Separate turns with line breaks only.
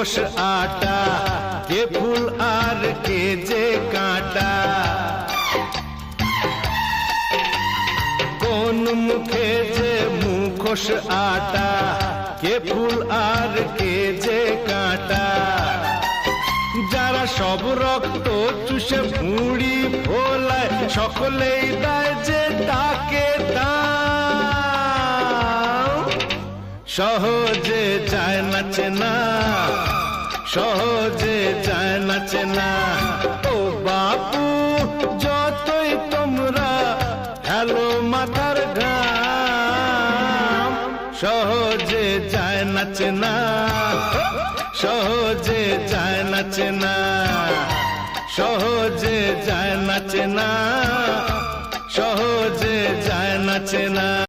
মুখোশ আটা, কে ফুল আর কে যে কাঁটা। কোন মুখে যে মুখোশ আটা, কে ফুল আর কে যে কাঁটা। যারা সব রক্ত চুষে ভুঁড়ি ফোলায়, সকলেই দেয় যে তাকে দাও। সহজে যায় না চেনা, সহজে যায় না চেনা। ও বাপু যতই তোমরা ঢালো মাথার ঘাম, সহজে যায় না চেনা, সহজে যায় না চেনা, সহজে যায় না চেনা, সহজে যায় না চেনা।